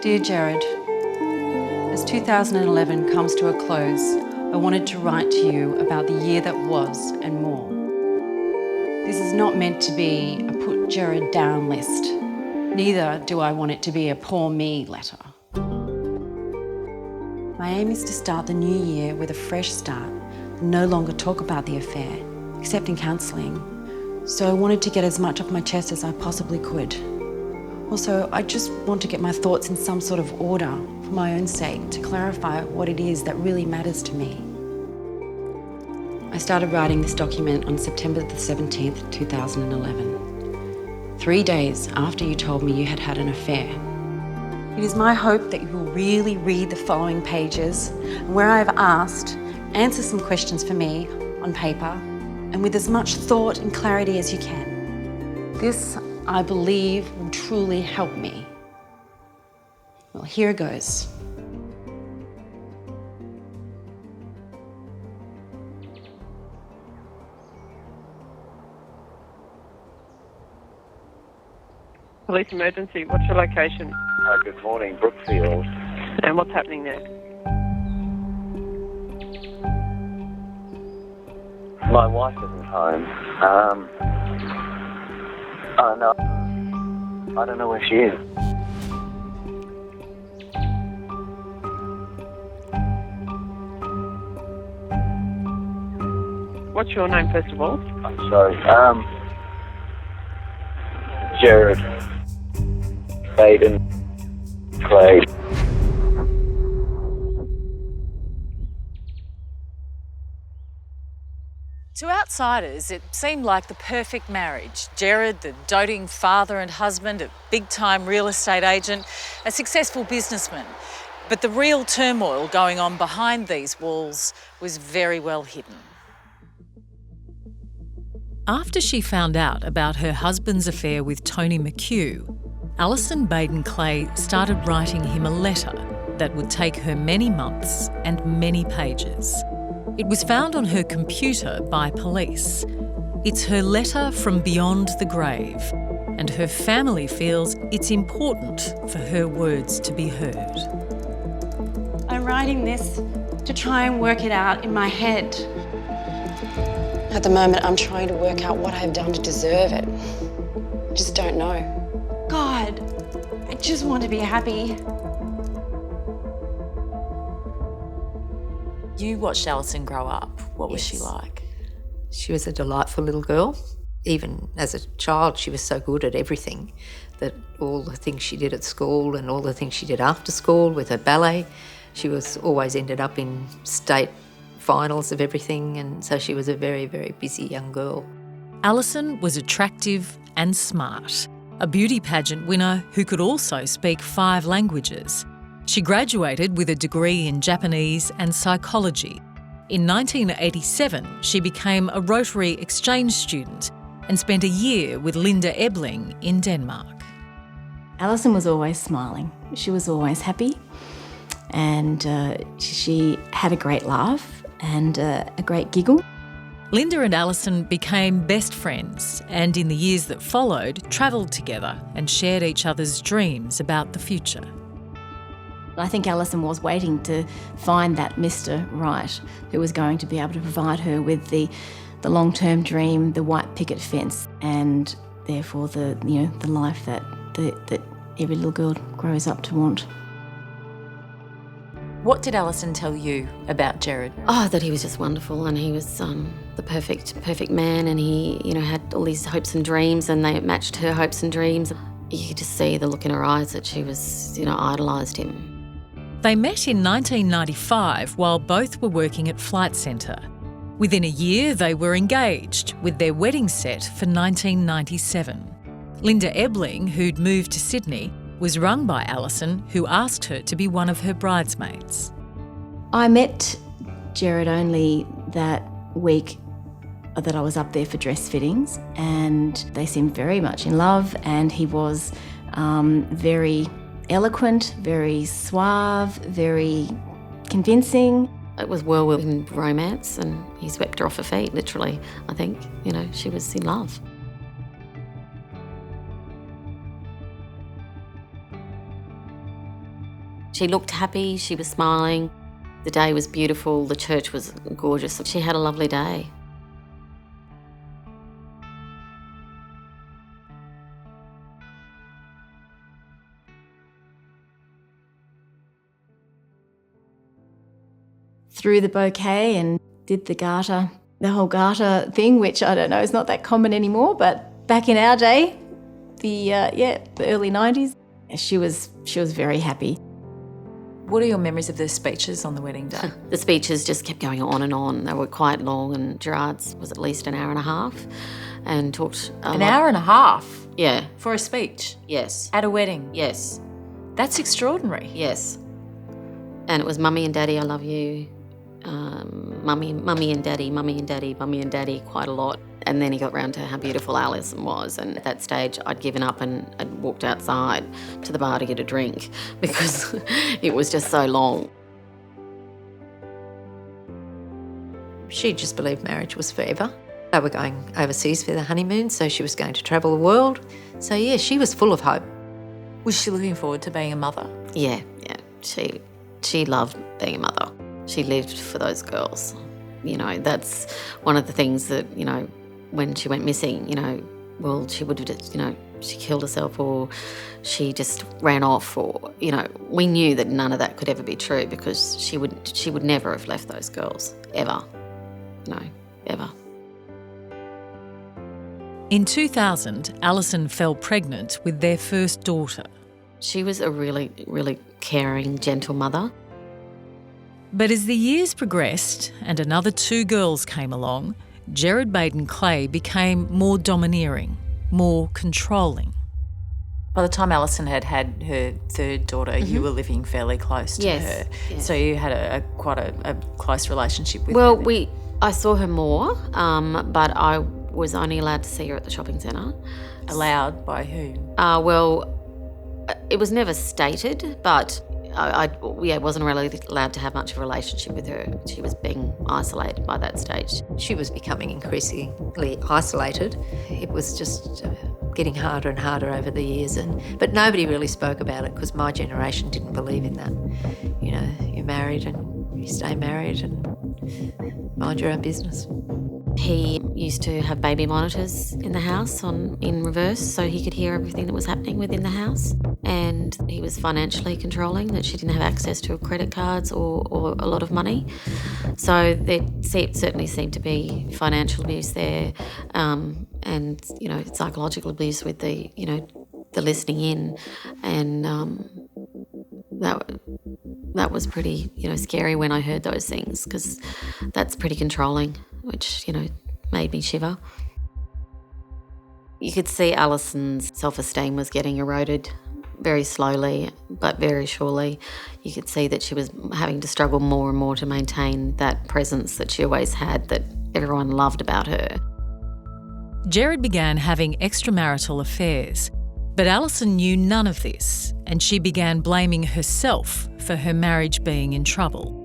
Dear Jared, as 2011 comes to a close, I wanted to write to you about the year that was and more. This is not meant to be a put Jared down list. Neither do I want it to be a poor me letter. My aim is to start the new year with a fresh start and no longer talk about the affair, except in counselling. So I wanted to get as much off my chest as I possibly could. Also, I just want to get my thoughts in some sort of order for my own sake, to clarify what it is that really matters to me. I started writing this document on September the 17th, 2011, 3 days after you told me you had had an affair. It is my hope that you will really read the following pages, and where I have asked, answer some questions for me on paper, and with as much thought and clarity as you can. This, I believe, will truly help me. Well, here goes. Police emergency, what's your location? Good morning, Brookfield. And what's happening there? My wife isn't home. I don't know where she is. What's your name, first of all? I'm sorry. Jared Baden-Clay. To outsiders, it seemed like the perfect marriage. Jared, the doting father and husband, a big-time real estate agent, a successful businessman. But the real turmoil going on behind these walls was very well hidden. After she found out about her husband's affair with Tony McHugh, Allison Baden-Clay started writing him a letter that would take her many months and many pages. It was found on her computer by police. It's her letter from beyond the grave, and her family feels it's important for her words to be heard. I'm writing this to try and work it out in my head. At the moment, I'm trying to work out what I've done to deserve it. I just don't know. God, I just want to be happy. You watched Allison grow up. What was she like? She was a delightful little girl. Even as a child, she was so good at everything that all the things she did at school and all the things she did after school with her ballet, she was always ended up in state finals of everything, and so she was a very, very busy young girl. Allison was attractive and smart, a beauty pageant winner who could also speak 5 languages. She graduated with a degree in Japanese and psychology. In 1987, she became a Rotary exchange student and spent a year with Linda Ebling in Denmark. Allison was always smiling. She was always happy, and she had a great laugh and a great giggle. Linda and Allison became best friends, and in the years that followed, travelled together and shared each other's dreams about the future. I think Allison was waiting to find that Mr. Right, who was going to be able to provide her with the long-term dream, the white picket fence, and therefore the life that every little girl grows up to want. What did Allison tell you about Jared? Oh, that he was just wonderful, and he was the perfect man, and he, had all these hopes and dreams, and they matched her hopes and dreams. You could just see the look in her eyes that she was, idolised him. They met in 1995 while both were working at Flight Centre. Within a year, they were engaged, with their wedding set for 1997. Linda Ebling, who'd moved to Sydney, was rung by Allison, who asked her to be one of her bridesmaids. I met Jared only that week that I was up there for dress fittings, and they seemed very much in love, and he was very eloquent, very suave, very convincing. It was whirlwind romance, and he swept her off her feet, literally. I think, she was in love. She looked happy, she was smiling. The day was beautiful, the church was gorgeous. She had a lovely day. Threw the bouquet and did the whole garter thing, which I don't know is not that common anymore, but back in our day, the early 90s, she was very happy. What are your memories of the speeches on the wedding day? The speeches just kept going on and on. They were quite long, and Gerard's was at least an hour and a half and talked An hour and a half? Yeah. For a speech? Yes. At a wedding? Yes. That's extraordinary. Yes. And it was Mummy and Daddy, I love you. Mummy and Daddy, Mummy and Daddy, Mummy and Daddy quite a lot. And then he got round to how beautiful Alison was, and at that stage I'd given up and I'd walked outside to the bar to get a drink because it was just so long. She just believed marriage was forever. They were going overseas for the honeymoon, so she was going to travel the world. So yeah, she was full of hope. Was she looking forward to being a mother? Yeah. She loved being a mother. She lived for those girls. You know, that's one of the things that, you know, when she went missing, you know, well, she would have just, you know, she killed herself or she just ran off or, you know, we knew that none of that could ever be true because she would never have left those girls, ever. No, ever. In 2000, Allison fell pregnant with their first daughter. She was a really, really caring, gentle mother. But as the years progressed and another 2 girls came along, Gerard Baden-Clay became more domineering, more controlling. By the time Allison had had her third daughter, you were living fairly close to her. Yes. So you had quite a close relationship with her. Well, I saw her more, but I was only allowed to see her at the shopping centre. Allowed by who? Well, it was never stated, but I wasn't really allowed to have much of a relationship with her. She was being isolated by that stage. She was becoming increasingly isolated. It was just getting harder and harder over the years, but nobody really spoke about it because my generation didn't believe in that. You know, you're married and you stay married and mind your own business. He used to have baby monitors in the house in reverse so he could hear everything that was happening within the house. And he was financially controlling, that she didn't have access to credit cards or a lot of money. So there certainly seemed to be financial abuse there and, you know, psychological abuse with the listening in. And that was pretty, you know, scary when I heard those things because that's pretty controlling, which, you know, made me shiver. You could see Alison's self-esteem was getting eroded very slowly but very surely. You could see that she was having to struggle more and more to maintain that presence that she always had, that everyone loved about her. Gerard began having extramarital affairs, but Allison knew none of this, and she began blaming herself for her marriage being in trouble.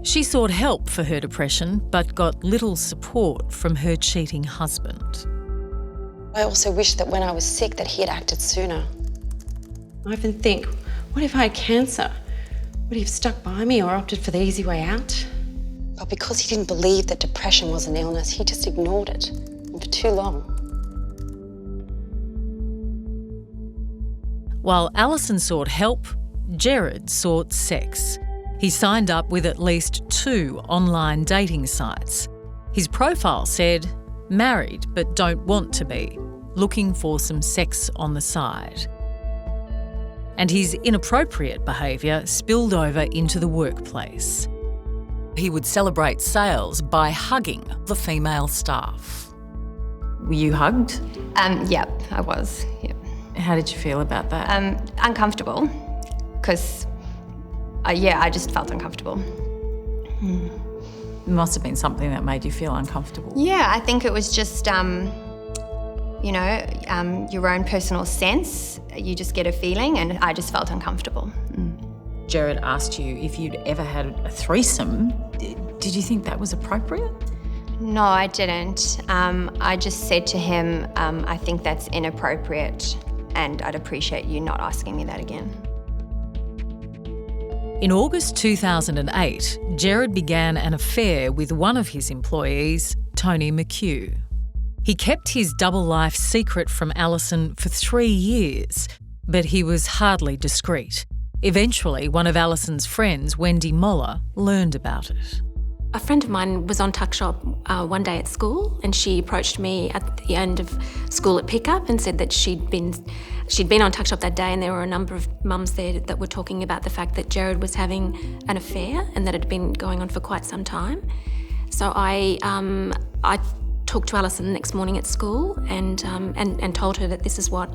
She sought help for her depression, but got little support from her cheating husband. I also wish that when I was sick that he had acted sooner. I often think, what if I had cancer? Would he have stuck by me or opted for the easy way out? But because he didn't believe that depression was an illness, he just ignored it, and for too long. While Allison sought help, Gerard sought sex. He signed up with at least 2 online dating sites. His profile said, married but don't want to be, looking for some sex on the side. And his inappropriate behaviour spilled over into the workplace. He would celebrate sales by hugging the female staff. Were you hugged? Yep, I was. Yep. How did you feel about that? Uncomfortable, because I just felt uncomfortable. It must have been something that made you feel uncomfortable. Yeah, I think it was just, your own personal sense. You just get a feeling, and I just felt uncomfortable. Gerard asked you if you'd ever had a threesome. Did you think that was appropriate? No, I didn't. I just said to him, I think that's inappropriate, and I'd appreciate you not asking me that again. In August 2008, Gerard began an affair with one of his employees, Tony McHugh. He kept his double life secret from Allison for 3 years, but he was hardly discreet. Eventually, one of Allison's friends, Wendy Moller, learned about it. A friend of mine was on tuck shop one day at school, and she approached me at the end of school at pickup and said that she'd been on tuck shop that day, and there were a number of mums there that were talking about the fact that Gerard was having an affair and that it had been going on for quite some time. So I talked to Allison the next morning at school and told her that this is what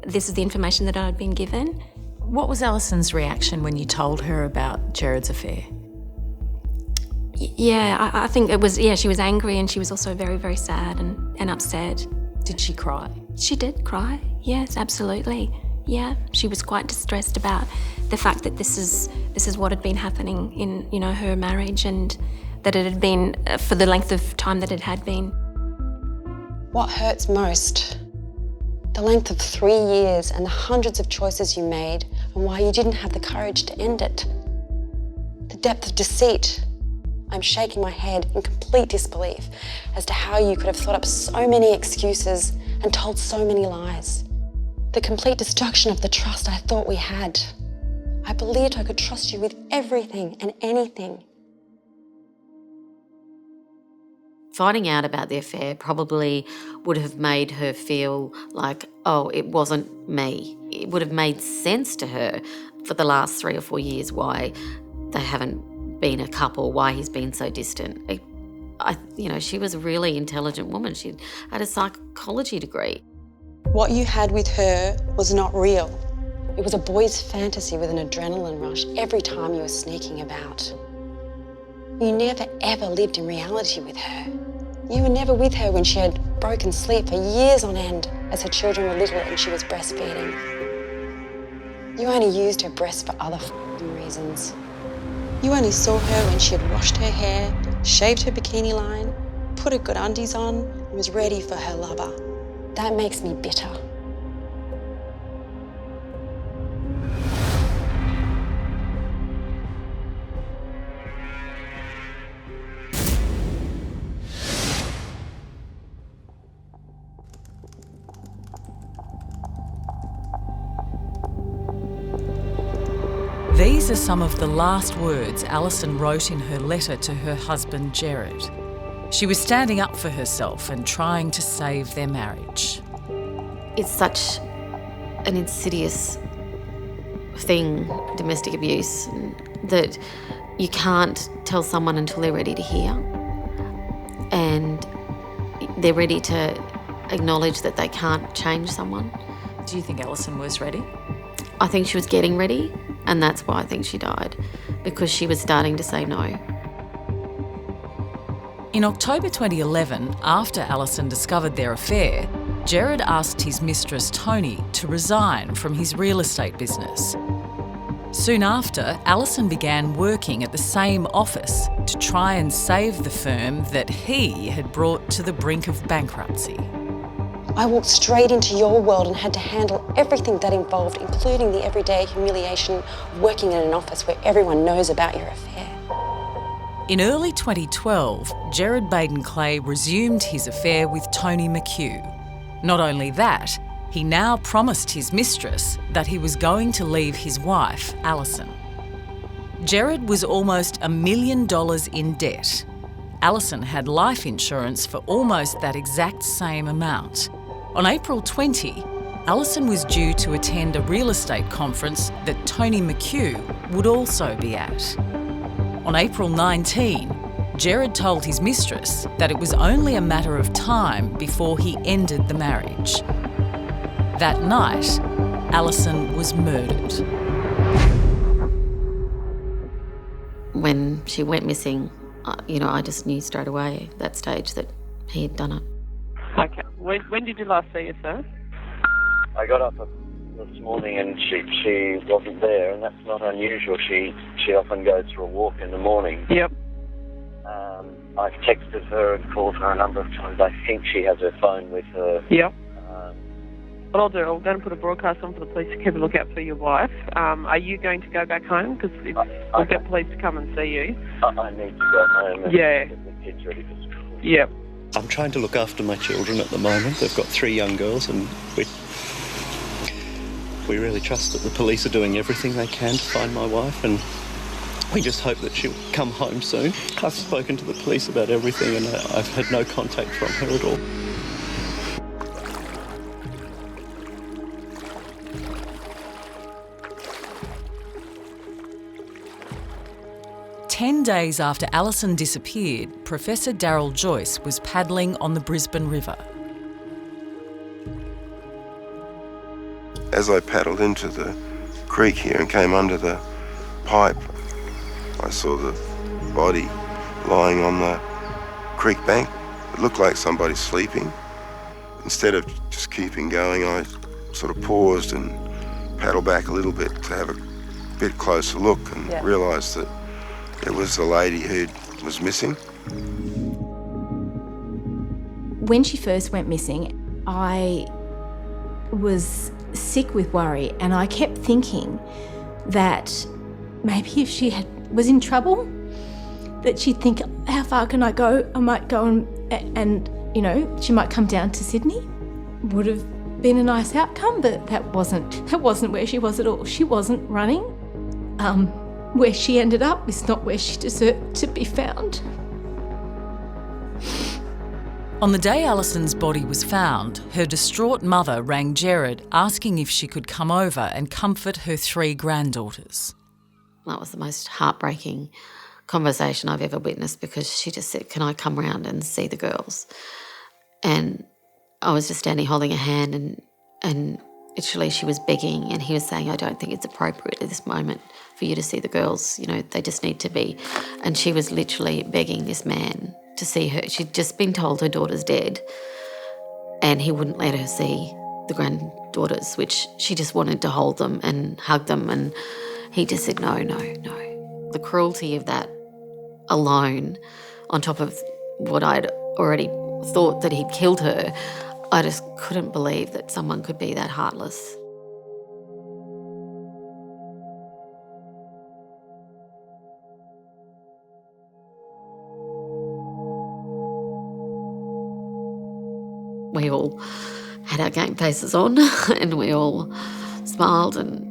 this is the information that I had been given. What was Allison's reaction when you told her about Gerard's affair? Yeah, I think it was, she was angry, and she was also very, very sad and upset. Did she cry? She did cry, yes, absolutely. Yeah, she was quite distressed about the fact that this is what had been happening in, her marriage, and that it had been for the length of time that it had been. What hurts most? The length of 3 years and the hundreds of choices you made, and why you didn't have the courage to end it. The depth of deceit. I'm shaking my head in complete disbelief as to how you could have thought up so many excuses and told so many lies. The complete destruction of the trust I thought we had. I believed I could trust you with everything and anything. Finding out about the affair probably would have made her feel like, oh, it wasn't me. It would have made sense to her for the last 3 or 4 years why they haven't been a couple, why he's been so distant. She was a really intelligent woman. She had a psychology degree. What you had with her was not real. It was a boy's fantasy with an adrenaline rush every time you were sneaking about. You never ever lived in reality with her. You were never with her when she had broken sleep for years on end as her children were little and she was breastfeeding. You only used her breast for other reasons. You only saw her when she had washed her hair, shaved her bikini line, put her good undies on, and was ready for her lover. That makes me bitter. These are some of the last words Allison wrote in her letter to her husband, Gerard. She was standing up for herself and trying to save their marriage. It's such an insidious thing, domestic abuse, that you can't tell someone until they're ready to hear. And they're ready to acknowledge that they can't change someone. Do you think Allison was ready? I think she was getting ready, and that's why I think she died, because she was starting to say no. In October 2011, after Allison discovered their affair, Gerard asked his mistress Tony to resign from his real estate business. Soon after, Allison began working at the same office to try and save the firm that he had brought to the brink of bankruptcy. I walked straight into your world and had to handle everything that involved, including the everyday humiliation of working in an office where everyone knows about your affair. In early 2012, Gerard Baden-Clay resumed his affair with Tony McHugh. Not only that, he now promised his mistress that he was going to leave his wife, Allison. Gerard was almost $1 million in debt. Allison had life insurance for almost that exact same amount. On April 20, Allison was due to attend a real estate conference that Tony McHugh would also be at. On April 19, Gerard told his mistress that it was only a matter of time before he ended the marriage. That night, Allison was murdered. When she went missing, I just knew straight away at that stage that he had done it. Okay. When did you last see her, sir? I got up this morning and she wasn't there, and that's not unusual. She often goes for a walk in the morning. Yep. I've texted her and called her a number of times. I think she has her phone with her. Yep. What I'll do, I'm going to put a broadcast on for the police to keep a lookout for your wife. Are you going to go back home? Because we'll get police to come and see you. I need to go home and get the kids ready for school. Yeah. I'm trying to look after my children at the moment. They've got 3 young girls, and we really trust that the police are doing everything they can to find my wife, and we just hope that she'll come home soon. I've spoken to the police about everything, and I've had no contact from her at all. 10 days after Allison disappeared, Professor Daryl Joyce was paddling on the Brisbane River. As I paddled into the creek here and came under the pipe, I saw the body lying on the creek bank. It looked like somebody sleeping. Instead of just keeping going, I sort of paused and paddled back a little bit to have a bit closer look and realised that it was the lady who was missing. When she first went missing, I was sick with worry, and I kept thinking that maybe if she was in trouble, that she'd think, how far can I go? I might go and you know, she might come down to Sydney. Would have been a nice outcome, but that wasn't where she was at all. She wasn't running. Where she ended up is not where she deserved to be found. On the day Allison's body was found, her distraught mother rang Gerard asking if she could come over and comfort her 3 granddaughters. That was the most heartbreaking conversation I've ever witnessed, because she just said, can I come round and see the girls? And I was just standing holding her hand, and literally she was begging, and he was saying, I don't think it's appropriate at this moment for you to see the girls, you know, they just need to be. And she was literally begging this man to see her. She'd just been told her daughter's dead, and he wouldn't let her see the granddaughters, which she just wanted to hold them and hug them, and he just said, no. The cruelty of that alone, on top of what I'd already thought that he'd killed her, I just couldn't believe that someone could be that heartless. We all had our game faces on and we all smiled and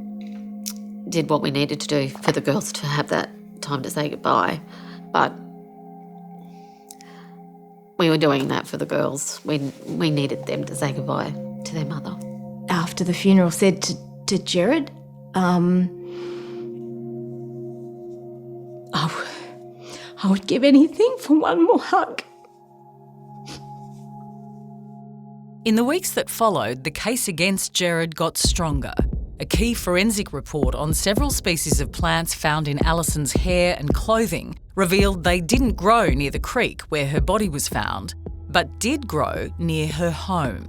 did what we needed to do for the girls to have that time to say goodbye. But we were doing that for the girls. We needed them to say goodbye to their mother. After the funeral, said to Gerard, I would give anything for one more hug. In the weeks that followed, the case against Gerard got stronger. A key forensic report on several species of plants found in Allison's hair and clothing revealed they didn't grow near the creek where her body was found, but did grow near her home.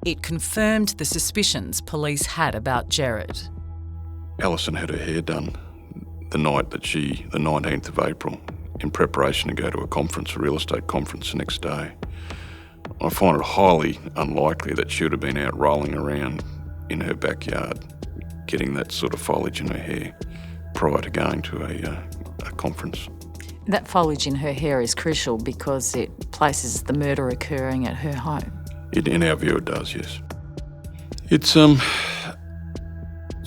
It confirmed the suspicions police had about Gerard. Allison had her hair done the night that the 19th of April, in preparation to go to a real estate conference the next day. I find it highly unlikely that she would have been out rolling around in her backyard getting that sort of foliage in her hair prior to going to a conference. That foliage in her hair is crucial because it places the murder occurring at her home. In our view, it does, yes. It's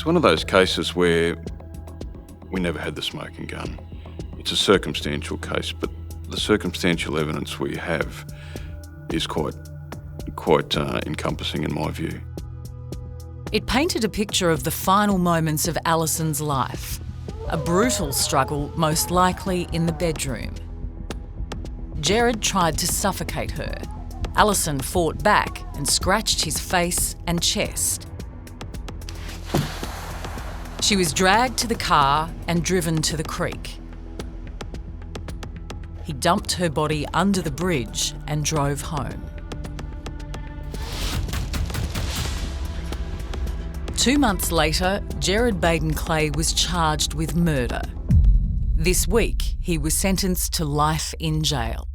one of those cases where we never had the smoking gun. It's a circumstantial case, but the circumstantial evidence we have is quite encompassing in my view. It painted a picture of the final moments of Allison's life. A brutal struggle, most likely in the bedroom. Gerard tried to suffocate her. Allison fought back and scratched his face and chest. She was dragged to the car and driven to the creek. He dumped her body under the bridge and drove home. 2 months later, Gerard Baden-Clay was charged with murder. This week, he was sentenced to life in jail.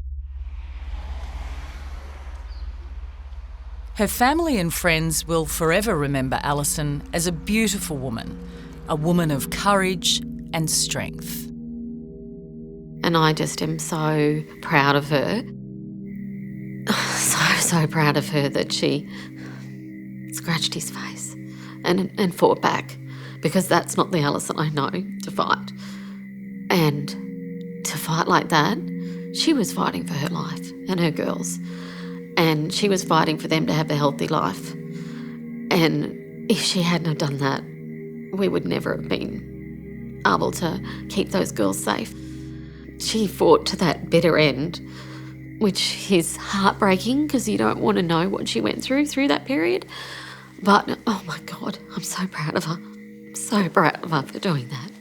Her family and friends will forever remember Allison as a beautiful woman, a woman of courage and strength. And I just am so proud of her. So proud of her that she scratched his face and fought back, because that's not the Allison I know to fight. And to fight like that, she was fighting for her life and her girls. And she was fighting for them to have a healthy life. And if she hadn't have done that, we would never have been able to keep those girls safe. She fought to that bitter end, which is heartbreaking because you don't want to know what she went through that period. But, oh my God, I'm so proud of her. So proud of her for doing that.